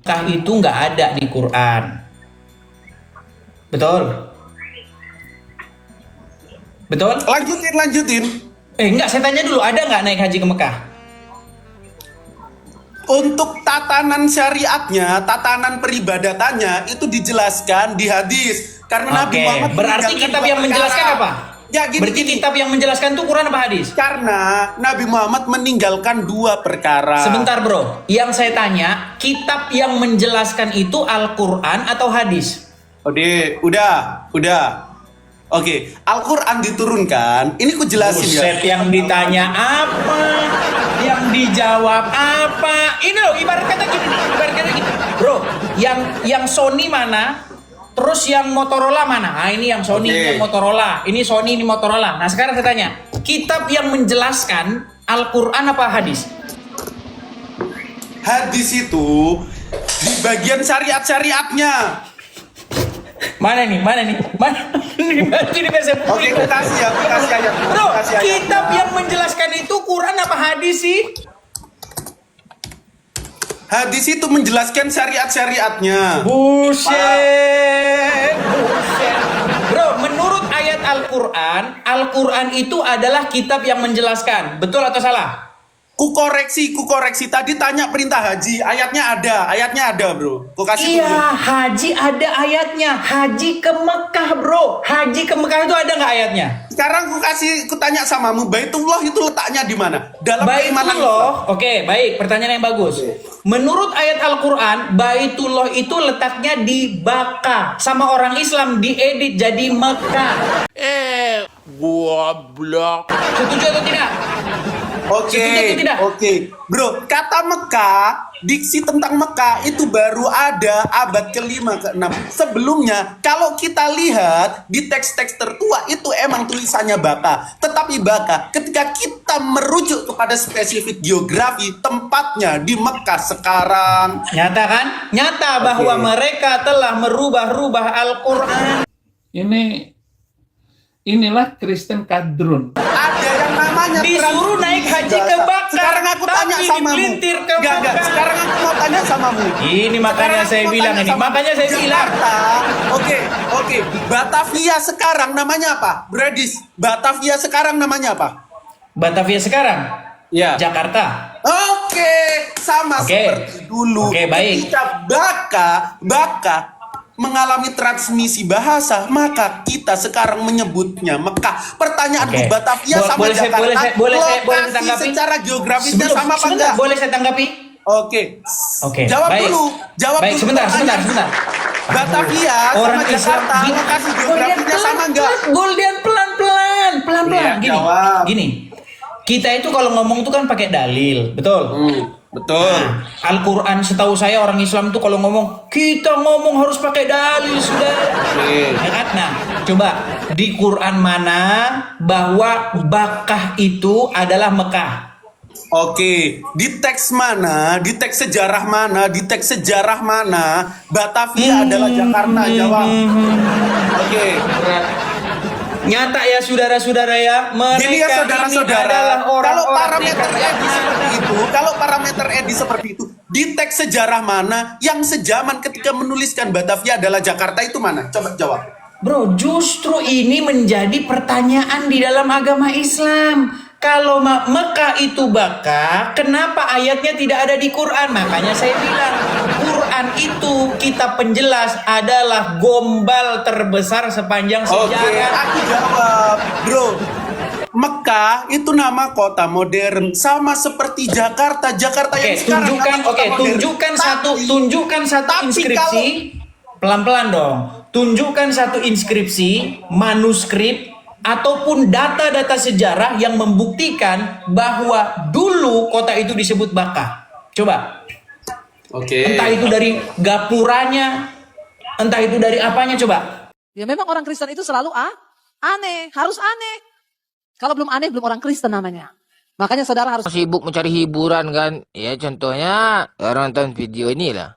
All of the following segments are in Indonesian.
Mekah itu nggak ada di Quran. Betul? Betul? Lanjutin. Enggak, saya tanya dulu, ada nggak naik haji ke Mekah? Untuk tatanan syariatnya, tatanan peribadatannya itu dijelaskan di hadis. Karena Nabi Muhammad berarti kitab yang menjelaskan apa? Ya, berarti kitab yang menjelaskan itu Quran apa hadis? Karena Nabi Muhammad meninggalkan 2 perkara. Sebentar bro, yang saya tanya, kitab yang menjelaskan itu Al-Quran atau hadis? Udah. Oke, Al-Quran diturunkan. Ini ku jelasin Buset, ya. yang ditanya apa? Yang dijawab apa? Ini loh, ibarat kata gini. Bro, yang Sony mana? Terus yang Motorola mana? Nah, ini yang Sony, ini yang Motorola. Ini Sony, ini Motorola. Nah, sekarang saya tanya, kitab yang menjelaskan Al-Quran apa hadis? Hadis itu di bagian syariat-syariatnya. Mana nih? Ini biasa. Oke, kasih aja. Bro, kitab yang menjelaskan itu Quran apa hadis sih? Hadis itu menjelaskan syariat-syariatnya. Buset. Bro, menurut ayat Al-Quran itu adalah kitab yang menjelaskan. Betul atau salah? Ku koreksi. Tadi tanya perintah haji, ayatnya ada, bro. Ku kasih Iya, haji ada ayatnya. Haji ke Mekah, bro. Haji ke Mekah itu ada nggak ayatnya? Sekarang ku tanya samamu, Baitullah itu letaknya di mana? Dalam keimanan Baitullah. Oke, baik. Pertanyaan yang bagus. Menurut ayat Al-Quran, Baitullah itu letaknya di Baka. Sama orang Islam diedit jadi Mekah. Goblok. Setuju atau tidak? Oke. Bro, kata Mekah, diksi tentang Mekah itu baru ada abad ke-5 ke-6. Sebelumnya, kalau kita lihat di teks-teks tertua itu emang tulisannya Baka. Tetapi Baka, ketika kita merujuk kepada spesifik geografi, tempatnya di Mekah sekarang. Nyata kan? Nyata bahwa mereka telah merubah-rubah Al-Quran. Inilah Kristen kadrun. Ada yang namanya disuruh naik haji ke Baka. Sekarang aku tanya samamu. Enggak. Sekarang aku mau tanya samamu. Ini makanya saya bilang ini. Makanya saya bilang. Oke. Batavia sekarang namanya apa? Bradis. Batavia sekarang namanya apa? Batavia sekarang? Ya. Jakarta. Oke. Sama seperti dulu. Oke, baik. Ketika Baka mengalami transmisi bahasa, maka kita sekarang menyebutnya Mekah. Pertanyaanku, Batavia sama Jakarta, lokasi secara geografisnya sama apa enggak? Boleh saya tanggapi? Oke. Jawab baik. dulu. Baik, sebentar. Batavia sama Jakarta, lokasi geografisnya sama enggak? Golden pelan-pelan. Iya, Gini. Kita itu kalau ngomong tuh kan pakai dalil, betul? Betul. Nah, Al-Quran setahu saya orang Islam tuh kalau ngomong, kita ngomong harus pakai dalil sudah. Ya kan? Nah, coba di Quran mana bahwa Bakah itu adalah Mekah? Oke, di teks mana, di teks sejarah mana, Batavia adalah Jakarta, jawab. Oke. Nyata ya saudara-saudara ya, mereka jadi ya saudara-saudara, adalah orang-orang kalau parameter edi seperti itu, di teks sejarah mana yang sejaman ketika menuliskan Batavia adalah Jakarta itu mana? Coba jawab. Bro, justru ini menjadi pertanyaan di dalam agama Islam. Kalau Mekah itu Baka, kenapa ayatnya tidak ada di Quran? Makanya saya bilang, Quran itu kitab penjelas adalah gombal terbesar sepanjang sejarah. Oke, aku jawab. Bro, Mekah itu nama kota modern, sama seperti Jakarta. Jakarta yang sekarang nama kota modern. Tunjukkan satu inskripsi. Pelan-pelan dong. Tunjukkan satu inskripsi, manuskrip, ataupun data-data sejarah yang membuktikan bahwa dulu kota itu disebut Baka. Coba. Oke. Entah itu dari gapuranya, entah itu dari apanya, coba. Ya memang orang Kristen itu selalu aneh, harus aneh. Kalau belum aneh, belum orang Kristen namanya. Makanya saudara harus Sibuk mencari hiburan kan. Ya contohnya orang nonton video ini lah.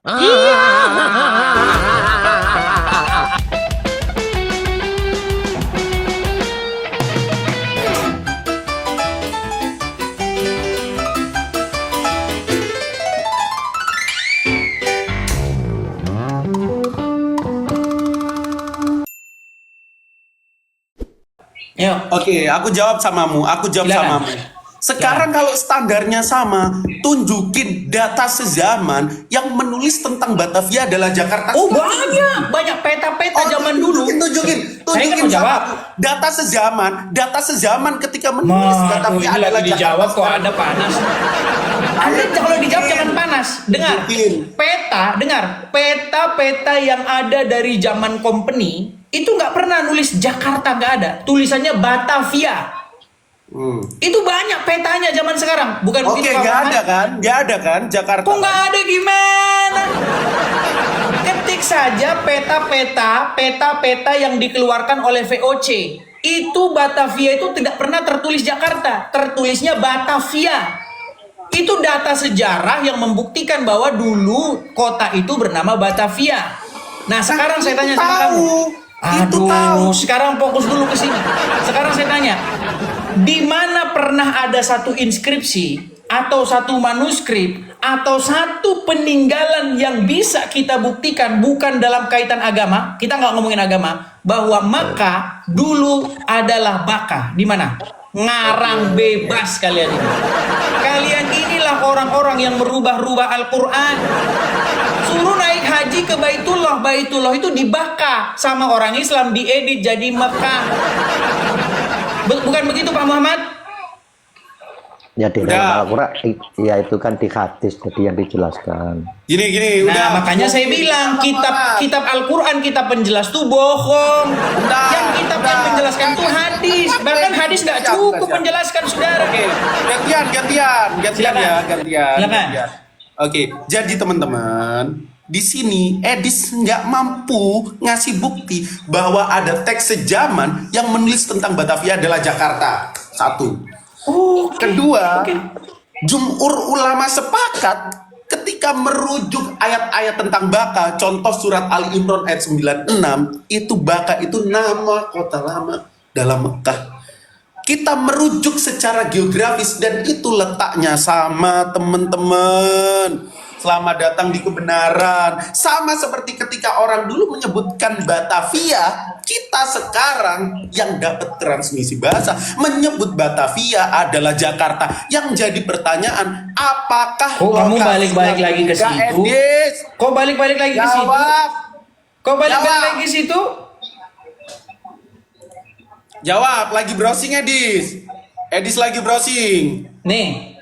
Yuk. Oke, aku jawab samamu. Silakan. Sekarang kalau standarnya sama, tunjukin data sezaman yang menulis tentang Batavia adalah Jakarta. Oh banyak peta-peta zaman dulu. Tunjukin Saya kan mau jawab. Data sezaman ketika menulis Batavia ini adalah lagi dijawab Jakarta. kok Anda panas. Anda kalau dijawab jangan panas. Dengar. Tunjukin. Peta yang ada dari zaman company itu nggak pernah nulis Jakarta, nggak ada. Tulisannya Batavia. Itu banyak petanya zaman sekarang, bukan Oke, begitu Pak nggak Muhammad? ada kan Jakarta. Kok nggak ada gimana? Ketik saja peta-peta yang dikeluarkan oleh VOC. Itu Batavia itu tidak pernah tertulis Jakarta, tertulisnya Batavia. Itu data sejarah yang membuktikan bahwa dulu kota itu bernama Batavia. Nah, sekarang saya tanya sama kamu. Itu tahu. Sekarang fokus dulu ke sini. Sekarang saya tanya, di mana pernah ada satu inskripsi atau satu manuskrip atau satu peninggalan yang bisa kita buktikan bukan dalam kaitan agama, kita nggak ngomongin agama, bahwa Makkah dulu adalah Baka. Di mana? Ngarang bebas kalian ini. Kalian inilah orang-orang yang merubah-rubah Al-Quran. Suruh naik haji ke Baitullah. Baitullah itu dibakar sama orang Islam, diedit jadi Mekah. Bukan begitu Pak Muhammad? Ya di dalam Al-Quran, ya itu kan di hadis, jadi yang dijelaskan. Gini, Nah, udah. makanya saya bilang kitab Al-Quran, kitab penjelas tuh bohong. Yang kitab yang menjelaskan tuh hadis. Bahkan hadis nggak cukup menjelaskan, saudara. Oke, gantian Silakan. ya, gantian. Silakan. Oke, jadi teman-teman, di sini Edis nggak mampu ngasih bukti bahwa ada teks sejaman yang menulis tentang Batavia adalah Jakarta. Satu. Kedua, Jumhur ulama sepakat ketika merujuk ayat-ayat tentang Baka, contoh surat Ali Imran ayat 96, itu Baka itu nama kota lama dalam Mekah. Kita merujuk secara geografis dan itu letaknya sama, teman-teman. Selamat datang di kebenaran. Sama seperti ketika orang dulu menyebutkan Batavia, kita sekarang yang dapat transmisi bahasa menyebut Batavia adalah Jakarta. Yang jadi pertanyaan, apakah Kok kamu lokasi balik-balik yang lagi ke enggak, situ? Edis? Kok balik-balik lagi ke situ? Jawab. Kok balik-balik Jawab. lagi ke situ? Jawab, lagi browsing Edis. Edis lagi browsing. Nih,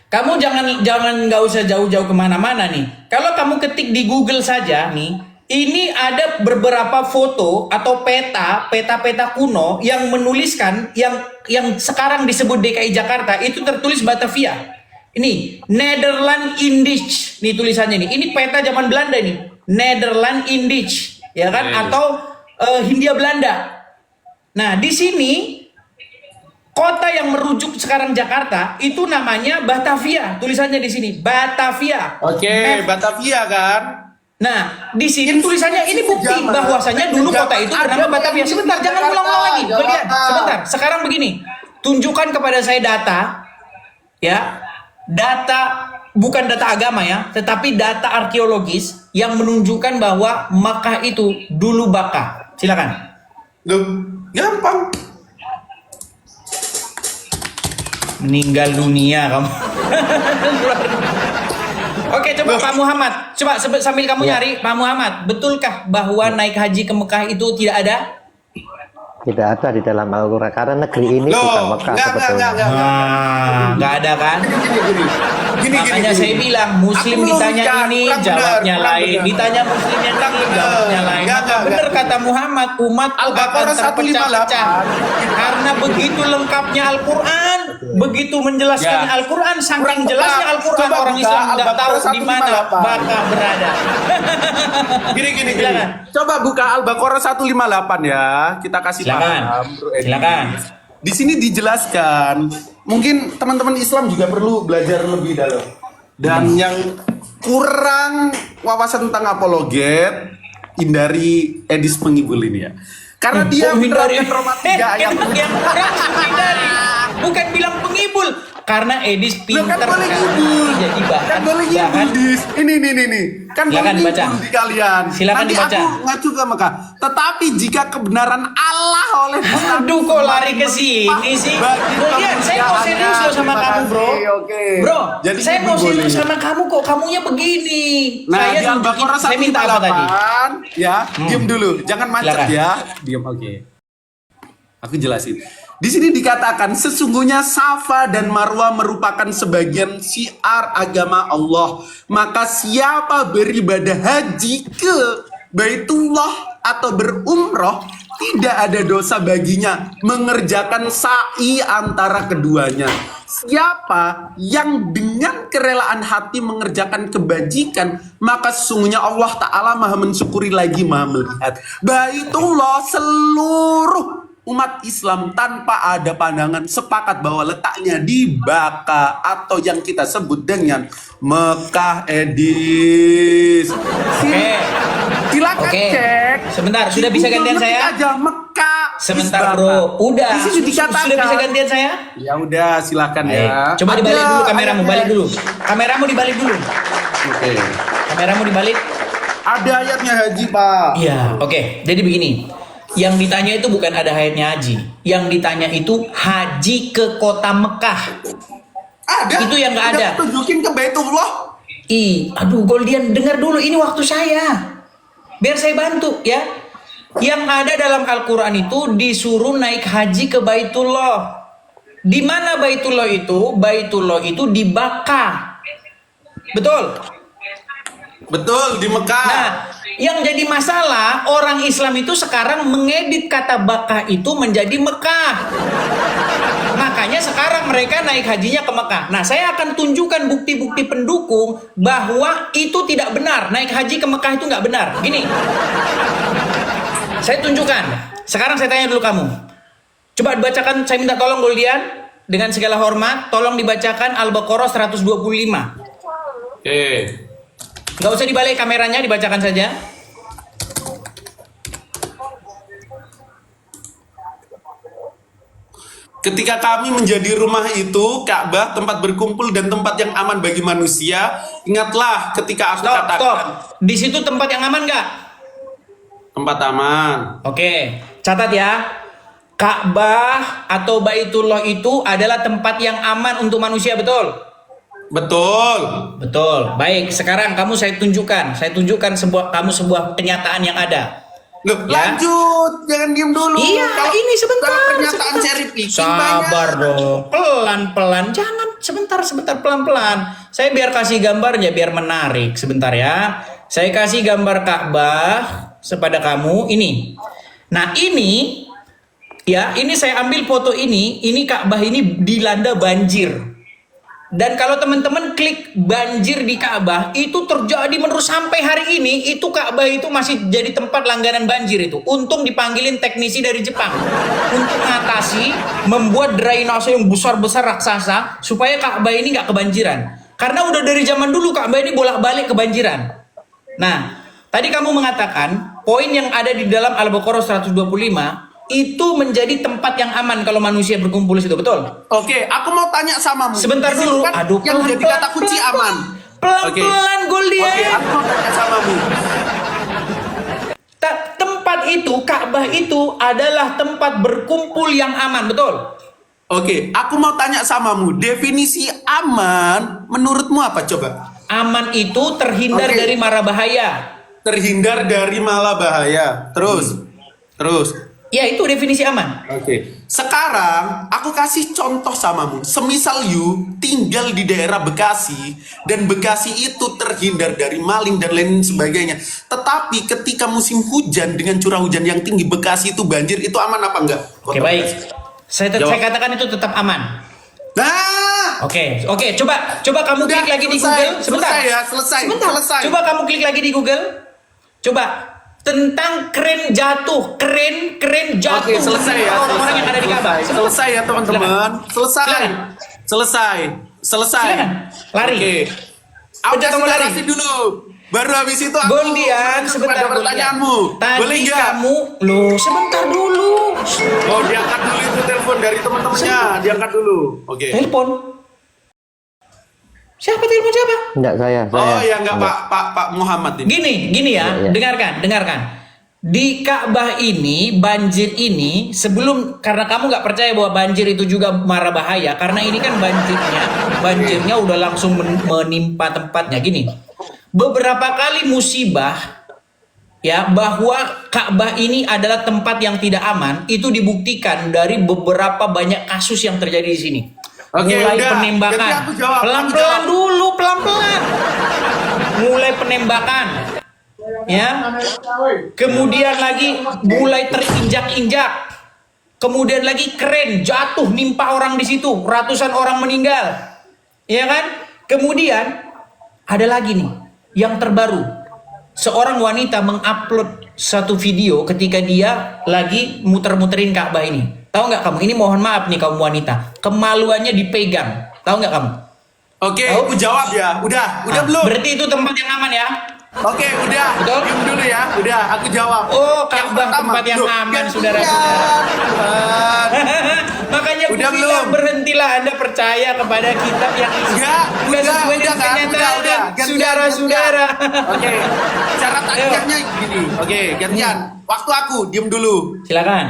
kamu jangan nggak usah jauh-jauh kemana-mana nih. Kalau kamu ketik di Google saja nih, ini ada beberapa foto atau peta kuno yang menuliskan yang sekarang disebut DKI Jakarta itu tertulis Batavia. Ini Nederland Indisch nih tulisannya nih. Ini peta zaman Belanda nih. Nederland Indisch, ya kan? Atau Hindia Belanda. Nah, di sini kota yang merujuk sekarang Jakarta itu namanya Batavia. Tulisannya di sini Batavia. Oke, Batavia kan? Nah, di sini tulisannya ini bukti bahwasanya dulu kota itu bernama Batavia. Sebentar, jangan ulang-ulang lagi. Lihat, sebentar. Sekarang begini, tunjukkan kepada saya data, ya, data bukan data agama ya, tetapi data arkeologis yang menunjukkan bahwa Makkah itu dulu Baka. Silakan. Loh, gampang. Meninggal dunia kamu. Oke, coba Pak Muhammad. Coba sambil kamu nyari, Pak Muhammad, betulkah bahwa naik haji ke Mekah itu tidak ada? Tidak ada di dalam Al-Quran, karena negeri ini Loh, bukan Mekah sebetulnya. Nggak ada kan? Gini. Makanya saya bilang, Muslim Aku ditanya meluruskan, ini, kurang jawabnya benar, lain. kurang Ditanya Muslim yang ini, jawabnya lain. Enggak. Benar kata Muhammad, umat akan Al-Baqarah terpecah-pecah. 158. Karena begitu lengkapnya Al-Quran, begitu menjelaskan Ya. Al-Quran, saking Kurang jelasnya tepat. Al-Quran, Coba orang buka Islam nggak tahu Al-Baqarah di mana 158. Baka berada. Gini. Silakan. Coba buka Al-Baqarah 158 ya. Kita kasih Silakan. paham, Bro Edi. Silakan. Di sini dijelaskan. Mungkin teman-teman Islam juga perlu belajar lebih dalam. Dan yang kurang wawasan tentang apologet, hindari Edis Pengibul ini ya. Karena dia Kok hindari? menerapkan Roma 3 ayat Yang kurang hindari. Bukan bilang pengibul. karena Edis Loh, pinter kan boleh kan. ngibul. Jadi Kan boleh ngibul, Dis. Ini. Kan Silakan boleh dibaca. ngibul di kalian. Silakan Nanti dibaca. aku ngacu ke Mekah. Tetapi jika kebenaran Allah oleh Aduh, kok lari ke sini sih? Kemudian saya mau serius loh sama kamu, bro. Oke. Bro, Jadi saya mau ngibul serius boleh. sama kamu kok. Kamunya begini. Nah, saya di Al-Baqarah saya minta apa tadi? 158, ya, diam dulu, jangan macet Silakan. ya. Diam, oke. Aku jelasin. Di sini dikatakan sesungguhnya Safa dan Marwah merupakan sebagian syiar agama Allah. Maka siapa beribadah haji ke Baitullah atau berumroh, tidak ada dosa baginya mengerjakan sa'i antara keduanya. Siapa yang dengan kerelaan hati mengerjakan kebajikan, maka sesungguhnya Allah Ta'ala maha mensyukuri lagi maha melihat. Baitullah seluruh umat Islam tanpa ada pandangan sepakat bahwa letaknya di Baka atau yang kita sebut dengan Mekah, Edis. Oke. Silakan Oke. cek. Sebentar, sudah bisa gantian Ketik saya? aja Mekah. Sebentar, Isbaka. bro. Udah. Di sini dikatakan. Sudah bisa gantian saya? Ya udah, silakan Baik. ya. Coba dibalik Ada dulu kameramu, ayatnya. balik dulu. Kameramu dibalik dulu. Oke. Kameramu dibalik. Ada ayatnya haji, Pak. Iya, oke. Jadi begini. Yang ditanya itu bukan ada hayatnya haji. Yang ditanya itu haji ke kota Mekah. Ada. Itu yang nggak ada. Udah tunjukin ke Baitullah. Aduh Goldian, dengar dulu, ini waktu saya. Biar saya bantu ya. Yang ada dalam Al-Quran itu disuruh naik haji ke Baitullah. Di mana Baitullah itu? Baitullah itu di Baka. Betul? Betul, di Mekah. Nah, yang jadi masalah orang Islam itu sekarang mengedit kata Baka itu menjadi Mekah. Makanya sekarang mereka naik hajinya ke Mekah. Nah, saya akan tunjukkan bukti-bukti pendukung bahwa itu tidak benar. Naik haji ke Mekah itu nggak benar. Gini, saya tunjukkan. Sekarang saya tanya dulu kamu. Coba dibacakan, saya minta tolong Goldian. Dengan segala hormat, tolong dibacakan Al-Baqarah 125. Oke. Nggak usah dibalik kameranya, dibacakan saja. Ketika kami menjadi rumah itu, Ka'bah, tempat berkumpul dan tempat yang aman bagi manusia, ingatlah ketika aku Stop. katakan Di situ tempat yang aman nggak? tempat aman. Oke, catat ya. Ka'bah atau Baitullah itu adalah tempat yang aman untuk manusia, betul? Betul. Betul. Baik, sekarang saya tunjukkan kamu sebuah kenyataan yang ada. Loh, Ya. lanjut, jangan diem dulu. Iya, ini sebentar. Kalau pernyataan sebentar. cherry picking Sabar banyak. dong, pelan-pelan. Jangan sebentar, pelan-pelan. Saya biar kasih gambarnya, biar menarik. Sebentar ya. Saya kasih gambar Ka'bah kepada kamu. Ini. Nah ini, ya, ini saya ambil foto ini. Ini Ka'bah ini dilanda banjir. Dan kalau teman-teman klik banjir di Ka'bah, itu terjadi menerus sampai hari ini. Itu Ka'bah itu masih jadi tempat langganan banjir itu. Untung dipanggilin teknisi dari Jepang untuk mengatasi, membuat drainase yang besar-besar raksasa supaya Ka'bah ini nggak kebanjiran. Karena udah dari zaman dulu Ka'bah ini bolak-balik kebanjiran. Nah, tadi kamu mengatakan poin yang ada di dalam Al-Baqarah 125 itu menjadi tempat yang aman kalau manusia berkumpul di situ, betul? Oke, aku mau tanya samamu. Sebentar Di situ dulu. kan Aduh, yang jadi kata kunci aman. Pelan-pelan Goldian. Oke, aku mau tanya samamu. Tempat itu, Ka'bah itu adalah tempat berkumpul yang aman, betul? Oke, aku mau tanya samamu. Definisi aman menurutmu apa coba? Aman itu terhindar Oke. dari mara bahaya. Terhindar dari malah bahaya. Terus. Ya, itu definisi aman. Oke. Sekarang aku kasih contoh samamu. Semisal you tinggal di daerah Bekasi dan Bekasi itu terhindar dari maling dan lain sebagainya. Tetapi ketika musim hujan dengan curah hujan yang tinggi Bekasi itu banjir, itu aman apa enggak? Oke, baik. Saya Jawab. katakan itu tetap aman. Nah, Oke, coba kamu Udah, klik lagi di selesai. Google. Sebentar. Selesai ya, selesai. Sebentar. Selesai. Coba kamu klik lagi di Google. Coba tentang keren jatuh. Keren jatuh. Oke, selesai ya. Orang-orang yang ada di Ka'bah. Sebentar. Selesai ya teman-teman. Silakan. Selesai. Silakan. Lari. Oke. Aku Pencet kasih tombol lari. narasi dulu. Baru habis itu aku Goldian, sebentar pada pertanyaanmu. Tadi Boleh nggak? kamu, loh sebentar dulu. Oh, diangkat dulu itu telepon dari teman-temannya. Diangkat dulu. Oke. Telepon. Siapa telepon siapa? Enggak saya. Oh ya enggak Enggak. Pak Muhammad ini. Gini ya, Iya. dengarkan. Di Ka'bah ini, banjir ini, sebelum, karena kamu nggak percaya bahwa banjir itu juga mara bahaya, karena ini kan banjirnya udah langsung menimpa tempatnya. Gini, beberapa kali musibah, ya, bahwa Ka'bah ini adalah tempat yang tidak aman, itu dibuktikan dari beberapa banyak kasus yang terjadi di sini. Oke, Mulai udah. penembakan, Jadi aku jawab, pelan-pelan dulu, pelan-pelan. Mulai penembakan, ya. Kemudian lagi mulai terinjak-injak. Kemudian lagi kren jatuh nimpa orang di situ, ratusan orang meninggal. Ya kan? Kemudian ada lagi nih yang terbaru. Seorang wanita mengupload satu video ketika dia lagi muter-muterin Ka'bah ini. Tahu nggak kamu? Ini mohon maaf nih kaum wanita, kemaluannya dipegang. Tahu nggak kamu? Oke, Tahu? aku jawab ya. Udah Ah, belum? Berarti itu tempat yang aman ya? Oke, udah. Betul? Diam dulu ya. Udah, aku jawab. Oh, Yang Ka'bah pertama. tempat yang Loh, aman, gantian, saudara-saudara. Tuhan. Makanya aku Udah bilang belum? berhentilah Anda percaya kepada kitab yang Enggak, bukan udah sesuai dengan kan? kenyataan. Gantian, Saudara-saudara. Oke, cara tanya gini. Oke, gantian. Waktu aku, diem dulu. Silakan.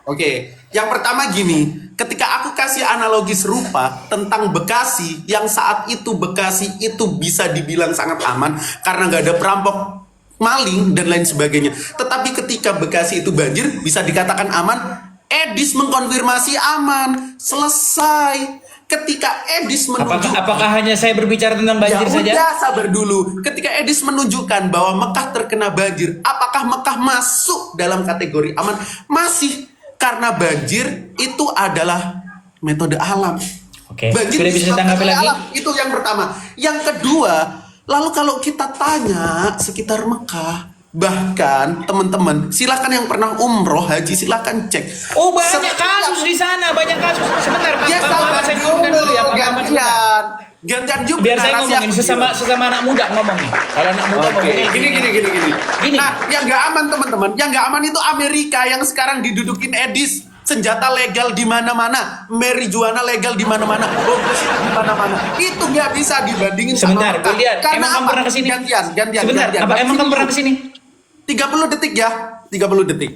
Oke, yang pertama gini, ketika aku kasih analogi serupa tentang Bekasi, yang saat itu Bekasi itu bisa dibilang sangat aman karena nggak ada perampok, maling dan lain sebagainya. Tetapi ketika Bekasi itu banjir, bisa dikatakan aman. Edis mengkonfirmasi aman, selesai. Ketika Edis menunjukkan, Apakah hanya saya berbicara tentang banjir ya saja? udah, sabar dulu. Ketika Edis menunjukkan bahwa Mekah terkena banjir, apakah Mekah masuk dalam kategori aman? Masih, karena banjir itu adalah metode alam. Oke, Banjir sudah bisa disebabkan tanggapi oleh lagi? alam. Itu yang pertama. Yang kedua, lalu kalau kita tanya sekitar Mekah, bahkan teman-teman, silakan yang pernah umroh haji silakan cek. Oh, banyak Setiap- kasus di sana, banyak kasus. Sebentar, Pak. Ya Pak, sabar saya ngomongkan dulu ya, Pak. Muhammad, sebentar. gantian juga Biar saya narasi ngomongin aku juga. sesama anak muda ngomong nih. Kalau anak muda Oke, ngomongin gini. Gini. Nah, yang nggak aman teman-teman, yang nggak aman itu Amerika yang sekarang didudukin Edis. Senjata legal di mana-mana, marijuana legal di mana-mana, bom di mana-mana. Itu nggak bisa dibandingin Sebentar, sama Mekah. Gulian. Karena Emang kamu apa? pernah kesini? Gantian. Sebentar, gantian. apa emang kamu pernah kesini? 30 detik ya, 30 detik.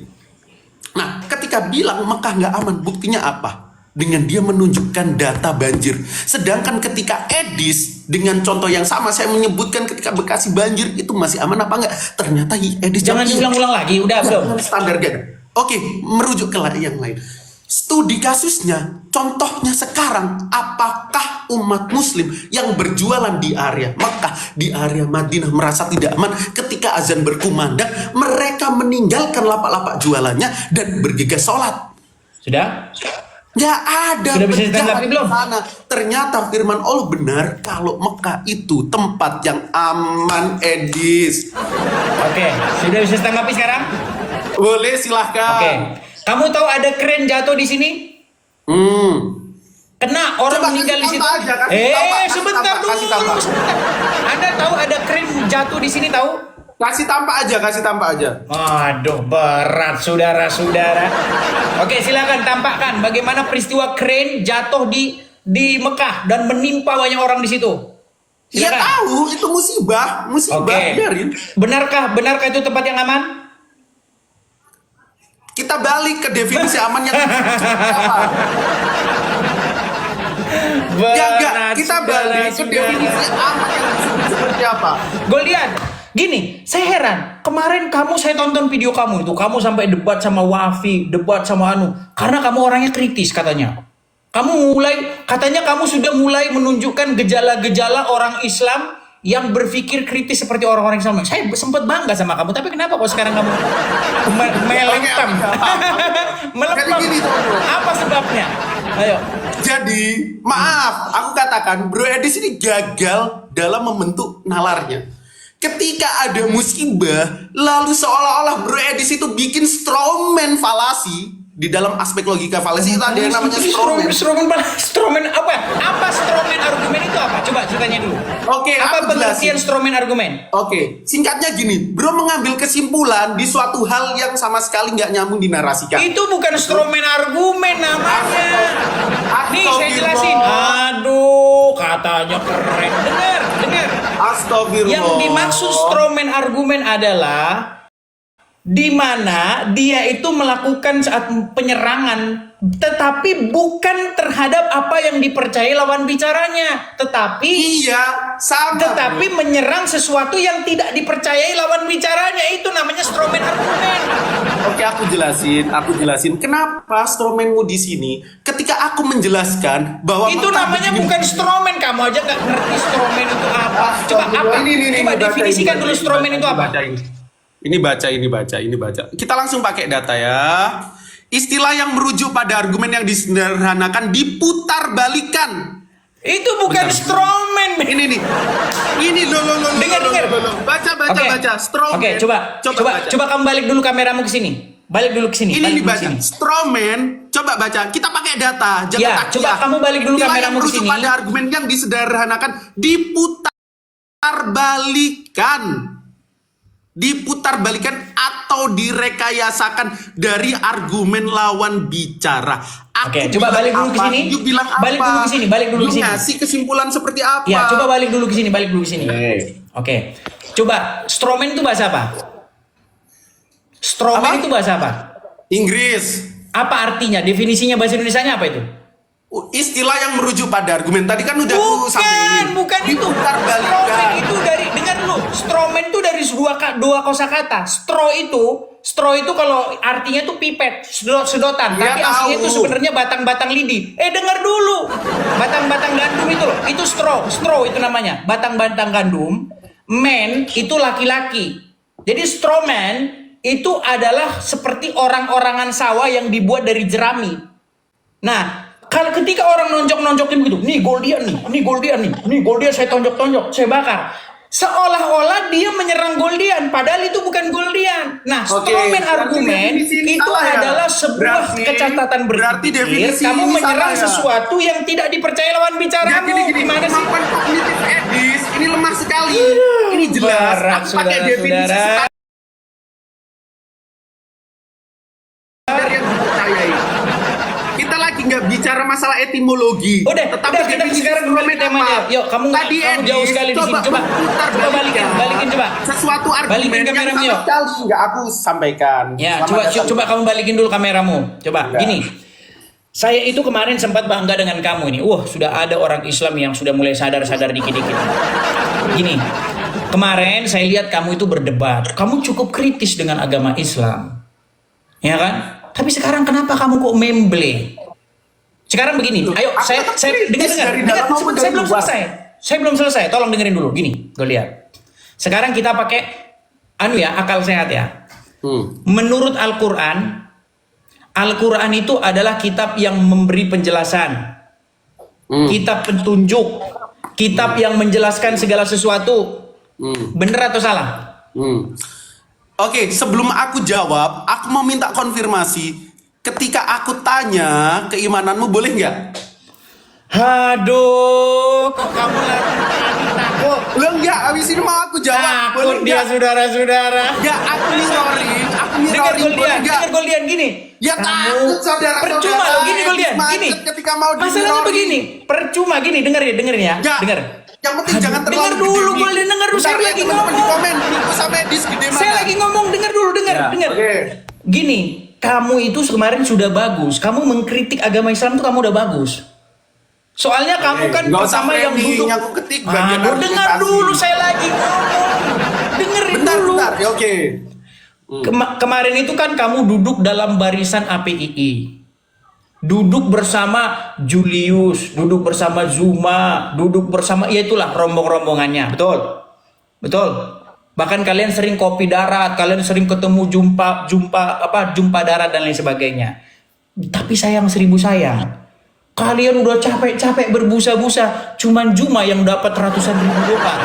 Nah, ketika bilang Mekah nggak aman, buktinya apa? Dengan dia menunjukkan data banjir. Sedangkan ketika Edis dengan contoh yang sama saya menyebutkan ketika Bekasi banjir itu masih aman apa enggak? Ternyata Edis Jangan jawab, diulang-ulang lagi, udah belum? jangan standar ganda. Oke, merujuk ke yang lain. Studi kasusnya, contohnya sekarang, apakah umat muslim yang berjualan di area Mekah, di area Madinah merasa tidak aman ketika azan berkumandang, mereka meninggalkan lapak-lapak jualannya dan bergegas sholat? Sudah? Nggak ada Sudah bisa berjalan ditanggapi ke belum? sana. Ternyata firman Allah benar kalau Mekah itu tempat yang aman, Edis. Oke, sudah bisa tanggapi sekarang? Boleh, silahkan. Oke. Kamu tahu ada kren jatuh di sini? Kena orang Coba meninggal di kasih situ. tambah aja, kasih Sebentar tambah, dulu. kasih tambah. Sebentar. Anda tahu ada kren jatuh di sini tahu? Kasih tampak aja. Aduh, berat saudara-saudara. Oke, silakan tampakkan bagaimana peristiwa kren jatuh di Mekah dan menimpa banyak orang di situ. Ya Silakan. tahu, itu musibah, Oke. biarin. Benarkah itu tempat yang aman? Kita balik ke definisi aman yang seperti apa. Ya enggak, kita balik ke definisi aman yang seperti apa. Golian, gini, saya heran. Kemarin saya tonton video kamu itu, kamu sampai debat sama Wafi, debat sama Anu, karena kamu orangnya kritis katanya. Katanya kamu sudah mulai menunjukkan gejala-gejala orang Islam yang berpikir kritis seperti orang-orang Islam. Saya sempat bangga sama kamu, tapi kenapa kok sekarang kamu melempem? Jadi gini, teman-teman. Apa sebabnya? Ayo. Jadi, maaf, aku katakan Bro Edis ini gagal dalam membentuk nalarnya. Ketika ada musibah, lalu seolah-olah Bro Edis itu bikin strawman falasi. Di dalam aspek logika falasi itu ada yang namanya strawman. Strawman apa? Apa strawman argumen itu apa? Coba ceritanya dulu. Oke, Apa aku pengertian jelasin. strawman argumen? Oke, singkatnya gini, Bro mengambil kesimpulan di suatu hal yang sama sekali nggak nyambung dinarasikan. Itu bukan strawman argumen namanya. Nih saya jelasin. Astagfirullah. Aduh, katanya keren. Dengar. Astagfirullah. Yang dimaksud strawman argumen adalah di mana dia itu melakukan saat penyerangan, tetapi bukan terhadap apa yang dipercayai lawan bicaranya, tetapi Iya, sama. tetapi menyerang sesuatu yang tidak dipercayai lawan bicaranya. Itu namanya strawman argumen. Oke, aku jelasin. Kenapa strawmanmu di sini? Ketika aku menjelaskan bahwa Itu Mekah namanya begini- bukan strawman. Kamu aja nggak ngerti strawman itu apa. Coba apa? Ini, Coba baca, definisikan ini, dulu baca, strawman itu apa. baca, ini baca. Kita langsung pakai data ya. Istilah yang merujuk pada argumen yang disederhanakan diputarbalikan. Itu bukan Bentar. strawman. Ini nih. Ini lo. Dengar. Baca. Oke. Strawman. Oke, coba baca. kamu balik dulu kameramu ke sini. Balik dulu ke sini. Ini balik dulu ke dibaca. sini. Strawman, coba baca. Kita pakai data. Jangan Ya, takiyah. coba kamu balik dulu Istilah yang kameramu ke merujuk sini. pada argumen yang disederhanakan diputarbalikan atau direkayasakan dari argumen lawan bicara. Oke, coba balik dulu ke sini. You bilang apa? Balik dulu ke sini, balik dulu You ke sini. ngasih kesimpulan seperti apa? Ya, coba balik dulu ke sini. Oke. Coba strawman itu bahasa apa? Strawman Apa? itu bahasa apa? Inggris. Apa artinya? Definisinya bahasa Indonesianya apa itu? Istilah yang merujuk pada argumen. Tadi kan udah aku sampein. Bukan itu. Strawman Diputarbalikan. itu dari, dengar dulu. Strawman itu dari dua kosakata. Straw itu kalau artinya tuh pipet, sedotan. Ya, Tapi aslinya tahu. itu sebenarnya batang-batang lidi. Dengar dulu. Batang-batang gandum itu loh. Itu straw. Straw itu namanya. Batang-batang gandum. Man itu laki-laki. Jadi strawman itu adalah seperti orang-orangan sawah yang dibuat dari jerami. Nah, kalau ketika orang nonjok-nonjokin begitu, nih Goldian saya tonjok-tonjok, saya bakar. Seolah-olah dia menyerang Goldian, padahal itu bukan Goldian. Nah, Oke, strawman berarti argumen definisi ini itu salah ya? adalah sebuah catatan berarti berpikir. definisi Kamu ini menyerang salah ya? sesuatu yang tidak dipercaya lawan Ya, bicaramu. gini. Gimana sih? Kemampuan kognitif Edis ini lemah sekali. Ini jelas. Barat, Aku pakai definisi saudara-saudara. standar yang dipercayai. Kita lagi nggak bicara masalah etimologi. Udah, kita definisi sekarang kembali ke temanya. apa? Yuk, kamu Tadi kamu Edis jauh sekali di sini. Coba balikin coba. Sesuatu argumen Balikin yang kameramu, sama yuk. sekali nggak aku sampaikan. Ya, Selamat datang. coba kamu balikin dulu kameramu. Coba, Enggak. gini. Saya itu kemarin sempat bangga dengan kamu ini. Wah, sudah ada orang Islam yang sudah mulai sadar-sadar dikit-dikit. Gini, kemarin saya lihat kamu itu berdebat. Kamu cukup kritis dengan agama Islam. Ya kan? Tapi sekarang kenapa kamu kok memble? Sekarang begini, ayo aku saya tetap kritis dari dalam maupun dari saya belum luar. selesai. Saya belum selesai. Tolong dengerin dulu. Gini, gue lihat. Sekarang kita pakai akal sehat ya. Menurut Al-Quran itu adalah kitab yang memberi penjelasan. Kitab petunjuk. Kitab yang menjelaskan segala sesuatu. Bener atau salah? Oke, sebelum aku jawab, aku mau minta konfirmasi. Ketika aku tanya keimananmu, boleh nggak? Aduh, kok kamu lagi takut? Lo nggak, abis ini mau aku jawab. Takut dia, saudara-saudara. Ya, aku mirroring, Dengar boleh nggak? dengar Goldian gini. Ya takut saudara-saudara. Percuma loh, gini Goldian, Macet gini. ketika mau Masalahnya di-mirroring. begini, percuma gini, dengerin ya. Ya, Dengar. yang penting jangan terlalu Dengar dulu gede. Goldian, dengar dulu. Bentar Saya ya, lagi teman-teman di ngomong. komen, Nico sama Edis gede mana? Saya lagi ngomong, dengar dulu, dengar. Oke. Gini, kamu itu kemarin sudah bagus. Kamu mengkritik agama Islam tuh kamu udah bagus. Soalnya kamu kan nggak usah pertama yang framing, duduk. yang aku ketik bagian Aduh, dengar argumentasi. dulu, saya lagi ngomong. Dengerin dulu. Bentar, ya, oke. Kemarin itu kan kamu duduk dalam barisan APII. Duduk bersama Julius, duduk bersama Zuma, duduk bersama, ya itulah rombongannya. Betul? Bahkan kalian sering kopi darat, kalian sering ketemu jumpa darat dan lain sebagainya. Tapi sayang seribu sayang, kalian udah capek-capek berbusa-busa, cuman Zuma yang dapat ratusan ribu dolar.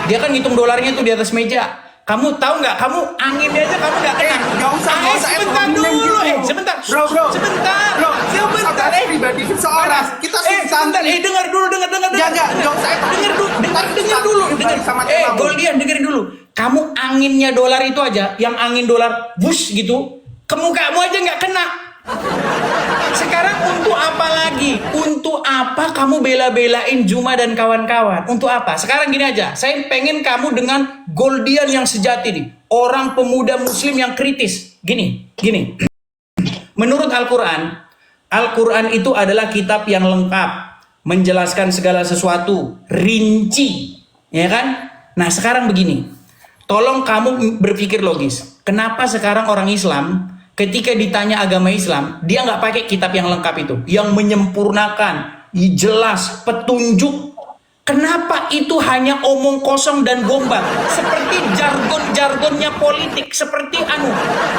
Dia kan ngitung dolarnya tuh di atas meja. Kamu tahu nggak? Kamu anginnya aja kamu nggak kena. Nggak usah Sebentar ngomongin dulu. gitu. Sebentar. Bro. Sebentar. Saudara pribadi seseorang. Kita Sebentar. Dengar dulu. Nggak usah. Dengar dulu. Sama temamu. Goldian, dengerin dulu. Kamu anginnya dolar itu aja, yang angin dolar bus gitu, ke mukamu aja nggak kena. Sekarang untuk apa lagi? Untuk apa kamu bela-belain Juma dan kawan-kawan? Untuk apa? Sekarang gini aja, saya pengen kamu dengan Goldian yang sejati nih. Orang pemuda muslim yang kritis. Gini. Menurut Al-Quran, Al-Quran itu adalah kitab yang lengkap, menjelaskan segala sesuatu, rinci, ya kan? Nah sekarang begini, tolong kamu berpikir logis. Kenapa sekarang orang Islam ketika ditanya agama Islam, dia nggak pakai kitab yang lengkap itu, yang menyempurnakan, jelas, petunjuk. Kenapa itu hanya omong kosong dan gombal, seperti jargon-jargonnya politik, seperti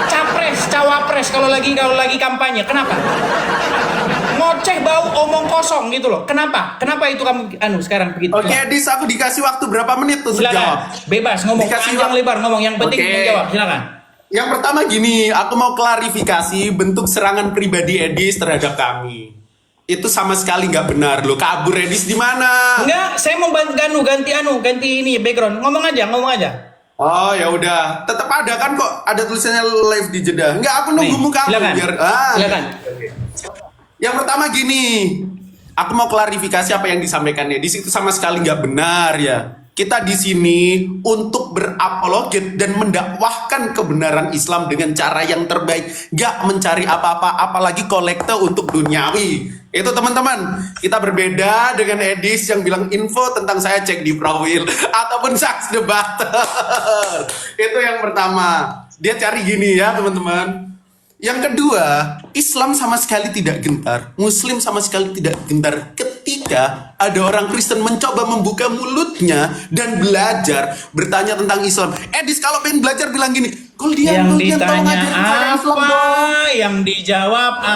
capres, cawapres kalau lagi kampanye. Kenapa? Ngoceh bau omong kosong gitu loh. Kenapa? Kenapa itu kamu sekarang begitu? Oke, Dis, aku dikasih waktu berapa menit tuh untuk jawab? Silakan. Bebas ngomong, Dikasih panjang lebar ngomong, yang penting Oke. menjawab. Silakan. Yang pertama gini, aku mau klarifikasi bentuk serangan pribadi Edis terhadap kami. Itu sama sekali nggak benar loh. Kabur Edis di mana? Enggak, saya mau ganti ini background. Ngomong aja. Oh ya udah, tetap ada kan kok ada tulisannya live di Jeddah. Enggak, aku nunggu Nih, muka aku silakan. biar. Silakan. Yang pertama gini, aku mau klarifikasi apa yang disampaikan Edis itu sama sekali nggak benar ya. Kita di sini untuk berapologet dan mendakwahkan kebenaran Islam dengan cara yang terbaik, gak mencari apa-apa, apalagi kolekte untuk duniawi. Itu teman-teman, kita berbeda dengan Edis yang bilang info tentang saya cek di profil ataupun Saks Debater. Itu yang pertama. Dia cari gini ya teman-teman. Yang kedua, Islam sama sekali tidak gentar, Muslim sama sekali tidak gentar ketika ada orang Kristen mencoba membuka mulutnya dan belajar bertanya tentang Islam. Edis kalau pengen belajar bilang gini, Yang Goldian tolong ditanya ajarin saya Islam apa? dong. Yang dijawab apa?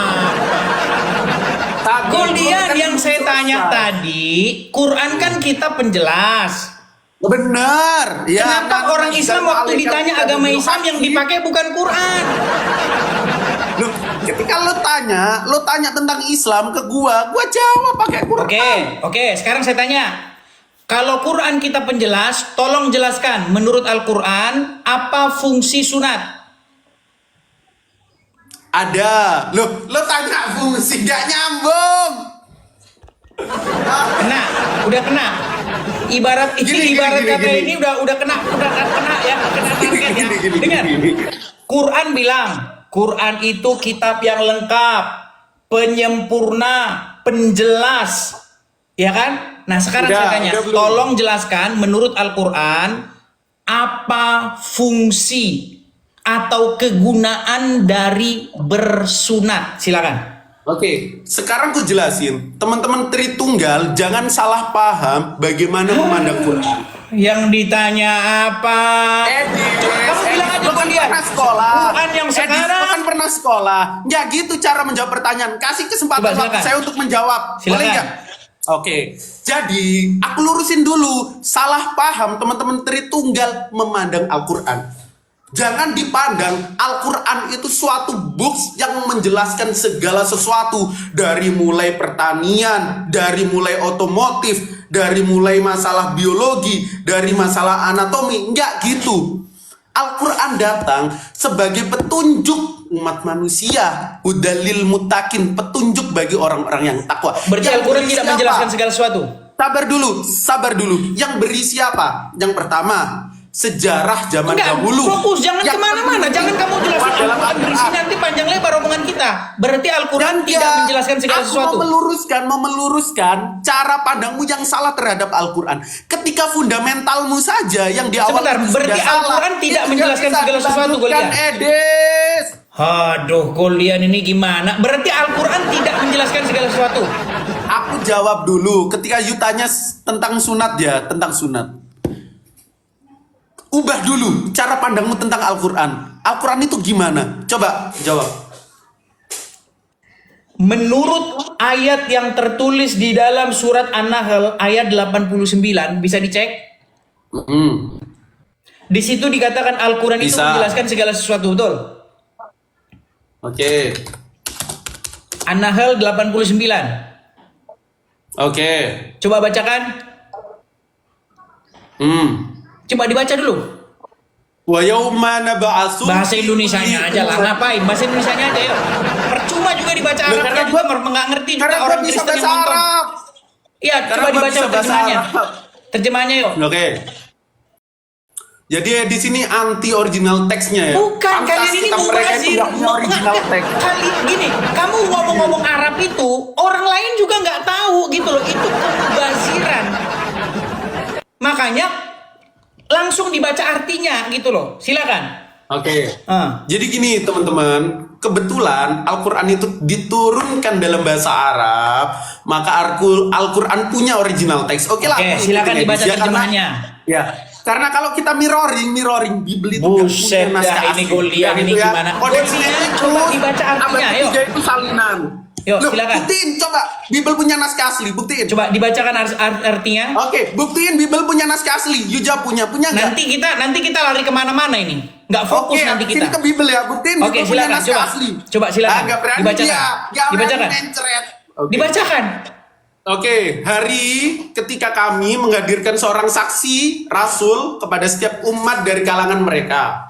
Goldian yang saya tanya tadi, Quran kan kita penjelas. Benar. Ya, Kenapa kan, orang Islam dan waktu alih ditanya kata agama dulu Islam yang hakim. dipakai bukan Quran? Loh, ketika lo tanya tentang Islam ke gua jawab pakai Quran. Oke, sekarang saya tanya. Kalau Quran kita penjelas, tolong jelaskan menurut Al-Quran apa fungsi sunat? Ada. Lo tanya fungsi gak nyambung. Udah kena. Ibarat Gini, kata gini. ini udah kena ya, kena target ya. Dengar. Quran bilang, Quran itu kitab yang lengkap, penyempurna, penjelas. Ya kan? Nah, sekarang saya tanya, udah belum? tolong jelaskan menurut Al-Quran apa fungsi atau kegunaan dari bersunat. Silakan. Oke, sekarang ku jelasin. Teman-teman Tritunggal jangan salah paham bagaimana memandang Quran. Yang ditanya apa? Kamu bilang aja lo kan Goldian. pernah sekolah. Quran yang Edis, sekarang. lo kan pernah sekolah. Ya gitu cara menjawab pertanyaan. Kasih kesempatan Coba, waktu silakan. saya untuk menjawab. Silakan. Boleh nggak? Oke, jadi aku lurusin dulu. Salah paham teman-teman Tritunggal memandang Al-Quran. Jangan dipandang Al-Quran itu suatu books yang menjelaskan segala sesuatu. Dari mulai pertanian, dari mulai otomotif, dari mulai masalah biologi, dari masalah anatomi. Enggak gitu. Al-Quran datang sebagai petunjuk umat manusia. Hudalil mutakin, petunjuk bagi orang-orang yang takwa. Berarti Yang Al-Quran berisi tidak apa? menjelaskan segala sesuatu. Sabar dulu. Yang berisi apa? Yang pertama, sejarah zaman Enggak, dahulu. fokus, jangan Yang kemana-mana. kedua, Jangan kamu jelasin dalam Al-Quran berisi Al-Quran. nanti panjang lebar omongan kita. Berarti Al-Quran tidak menjelaskan segala aku sesuatu. mau meluruskan cara pandangmu yang salah terhadap Al-Quran. Ketika fundamentalmu saja yang di awal Sebentar, itu berarti sudah salah, Al-Quran tidak itu menjelaskan bisa segala sesuatu, dilanjutkan, Goldian. Edis. Aduh, Goldian ini gimana? Berarti Al-Quran tidak menjelaskan segala sesuatu. Aku jawab dulu. Ketika you tanya tentang sunat ya, tentang sunat. Ubah dulu cara pandangmu tentang Al-Quran. Al-Quran itu gimana? Coba jawab. Menurut ayat yang tertulis di dalam surat An-Nahl ayat 89, bisa dicek? Di situ dikatakan Al-Quran itu Bisa. menjelaskan segala sesuatu, betul? Oke. An-Nahl 89. Oke. Coba bacakan. Coba dibaca dulu. Wa yauma nab'atsu Bahasa Indonesianya aja lah. Ngapain? Bahasa Indonesianya aja yuk. Percuma Coba juga dibaca Loh, Arabnya juga, nggak ngerti juga karena orang gua bisa Kristen yang bahasa nonton. Arab. Iya, Karena coba gua dibaca bisa bahasa terjemahannya. Arab. Terjemahannya yuk. Oke. Jadi di sini anti original teksnya ya. Bukan, Pantas kalian ini kita mereka itu mubazir. nggak punya original teks. Kali gini, kamu ngomong-ngomong Arab itu, orang lain juga nggak tahu gitu loh. Itu kemubaziran. Makanya langsung dibaca artinya gitu loh. Silakan. Oke. Ah. Jadi gini teman-teman, kebetulan Al-Quran itu diturunkan dalam bahasa Arab, maka Al-Quran punya original teks. Oke lah. Oke, aku silakan ikutin dibaca Edis, ya, terjemahannya. Ya, karena kalau kita mirroring Bible itu Buset nggak punya naskah dah, ini asli. Golian Ya, ini gitu ya. gimana? Kodeks Golian, Sinaiticus, coba dibaca artinya, abad ayo. ketiga itu salinan. Yuk, Loh, silakan. buktiin, coba. Bible punya naskah asli, buktiin. Coba dibacakan artinya. Oke, buktiin Bible punya naskah asli. Yuja punya nggak? Nanti kita lari kemana-mana ini. Nggak fokus Oke, nanti sini kita. ke Bible ya, buktiin Oke, Bible punya silakan, naskah coba. asli. Coba, silakan. Ah, nggak berani Dibacakan. dia. Nggak berani Dibacakan. mencret. Oke. Dibacakan. Oke, hari ketika kami menghadirkan seorang saksi rasul kepada setiap umat dari kalangan mereka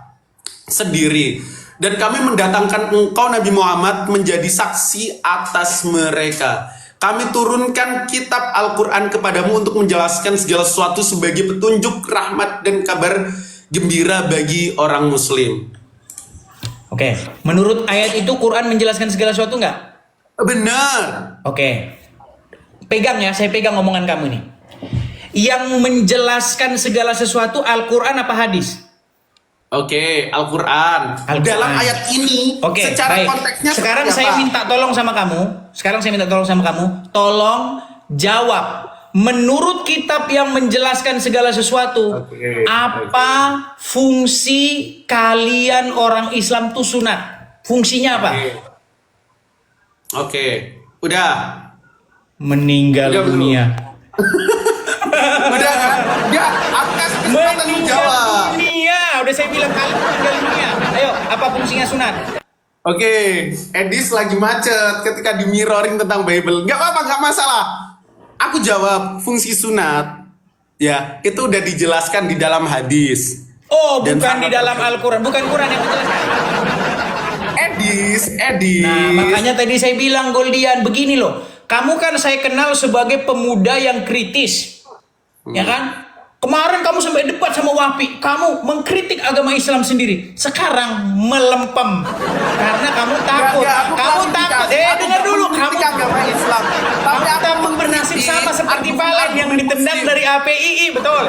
sendiri, dan kami mendatangkan engkau Nabi Muhammad menjadi saksi atas mereka. Kami turunkan kitab Al-Quran kepadamu untuk menjelaskan segala sesuatu sebagai petunjuk, rahmat, dan kabar gembira bagi orang muslim. Oke, menurut ayat itu Quran menjelaskan segala sesuatu nggak? Benar. Oke, pegang ya, saya pegang omongan kamu nih. Yang menjelaskan segala sesuatu Al-Quran apa hadis? Oke, Al-Quran. Al-Quran. Dalam ayat ini, Oke, secara baik. konteksnya Sekarang seperti saya apa? minta tolong sama kamu. Tolong jawab. Menurut kitab yang menjelaskan segala sesuatu, Oke, apa fungsi kalian orang Islam tuh sunat? Fungsinya apa? Oke, udah. Meninggal Udah belum? dunia. Udah kan? Ya, aku kasih kesempatan lu jawab. dunia. Udah saya bilang kali meninggal dunia. Ayo, apa fungsinya sunat? Oke, Edis lagi macet ketika di mirroring tentang Bible. Nggak apa-apa, nggak masalah. Aku jawab fungsi sunat. Ya, itu udah dijelaskan di dalam hadis. Oh, Dan bukan di sangat dalam Al-Quran. Bukan Quran yang menjelaskan. Edis. Nah, makanya tadi saya bilang Goldian, begini loh. Kamu kan saya kenal sebagai pemuda yang kritis. Ya kan? Kemarin kamu sampai debat sama Wapi. Kamu mengkritik agama Islam sendiri. Sekarang melempem. Karena kamu takut. Aku Kamu takut. Dengar dulu. Kamu agama Islam. Tapi aku takut bernasib sama seperti Valen yang ditendang dari APII. Betul.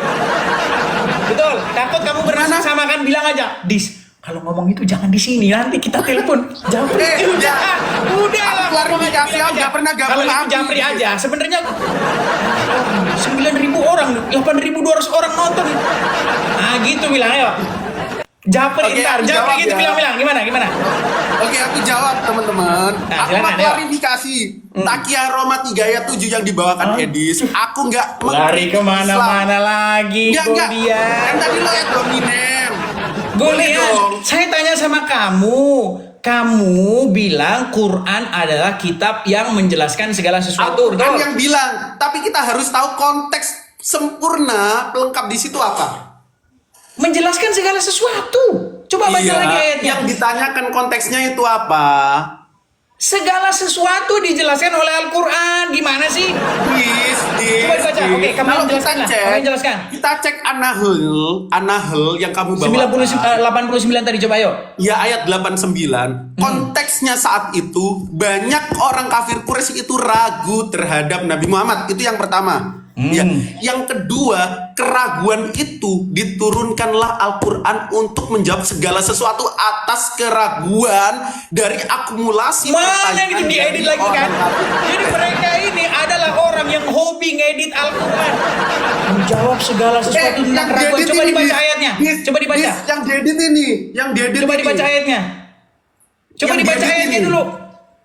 Betul. Takut kamu bernasib sama, kan bilang aja. Dis, kalau ngomong itu jangan di sini, nanti kita telepon Japri. Udah lah. klarifikasi nggak pernah gabung Kalau itu sama Japri Abi. aja, sebenarnya 9.000 orang, 8.200 orang nonton. Nah gitu bilang, ayo. Japri Oke, ntar, aku Japri jawab gitu ya. bilang, gimana? Oke, aku jawab teman-teman. Nah, Aku silakan, mau ayo. klarifikasi. Takia Roma 3 ayat 7 yang dibawakan Edis. Aku nggak Lari mengkritik kemana-mana Islam. lagi, Nggak. Golian. Kan tadi lo yang dominem. Boleh Golian, dong. saya tanya sama kamu. Kamu bilang Quran adalah kitab yang menjelaskan segala sesuatu, Al-Quran betul? yang bilang. Tapi kita harus tahu konteks sempurna pelengkap di situ apa. Menjelaskan segala sesuatu. Coba baca Iya, lagi ayatnya. yang ditanyakan konteksnya itu apa? Segala sesuatu dijelaskan oleh Al-Quran. Gimana sih? Coba dibaca. Oke, kamu Kalau jelaskan lah. Kamu yang jelaskan. Kita cek An-Nahl yang kamu bawa. 89 tadi, coba ayo. Ya ayat 89. Konteksnya saat itu banyak orang kafir Quraisy itu ragu terhadap Nabi Muhammad. Itu yang pertama. Ya. Yang kedua, keraguan itu diturunkanlah Al-Quran untuk menjawab segala sesuatu atas keraguan dari akumulasi Mana gitu pertanyaan diedit dari lagi kan? orang kafir. Jadi mereka ini adalah orang yang hobi ngedit Al-Quran. Menjawab segala sesuatu tentang keraguan. diedit Coba ini, dibaca Dis. ayatnya. Dis, Coba dibaca. Dis, yang diedit ini, yang diedit Coba ini. dibaca ayatnya. Coba Yang dibaca diedit ayatnya ini. dulu.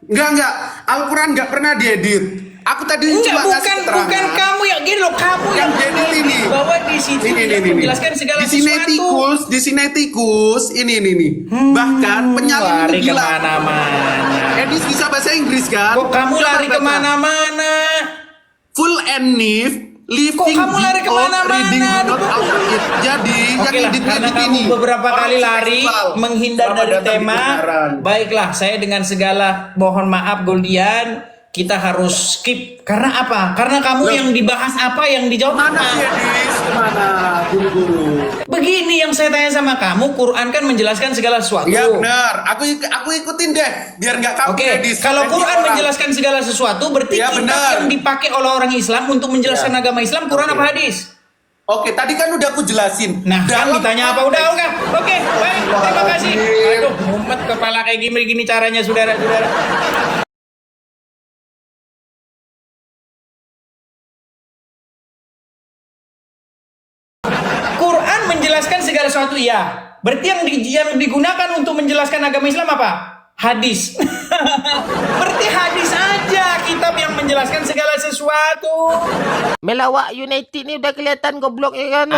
Enggak. Al-Quran enggak pernah diedit. Aku tadi Enggak, cuma kasih keterangan. bukan kamu yang gini loh, kamu Yang yang diedit ini. bahwa di situ dia menjelaskan segala sesuatu. Di Sinaiticus, ini nih. Bahkan penyalin Lari itu bilang. kemana-mana. Edis bisa bahasa Inggris kan? Kok kamu Coba lari baca. kemana-mana? Full and Nif living Kok kamu lari without kemana-mana? reading not outside. Jadi yang Oke lah, karena edit-edit kamu ini beberapa orang kali lari seksual. menghindar Selamat dari datang di tema. kebenaran. Baiklah, saya dengan segala mohon maaf Goldian, kita harus skip. Karena apa? Karena kamu Loh. yang dibahas apa, yang dijawab Mana apa. sih Edis? Kemana guru-guru? Begini yang saya tanya sama kamu, Quran kan menjelaskan segala sesuatu. Ya benar, aku ikutin deh, biar nggak kabur Oke, Edis. kalau Nanti Quran orang- menjelaskan segala sesuatu, berarti Ya, kitab benar. yang dipakai oleh orang Islam untuk menjelaskan agama Islam, Quran apa hadis? Oke, tadi kan udah aku jelasin. Nah, kan Dalam ditanya apa? Udah, oke. Oke, baik. Terima kasih. Aduh, mumet kepala kayak gini caranya, saudara-saudara. Quran menjelaskan segala sesuatu, ya. Berarti yang digunakan untuk menjelaskan agama Islam apa? Hadis. Berarti hadis aja kitab yang menjelaskan segala sesuatu. Melawak United ni udah kelihatan goblok ya kan.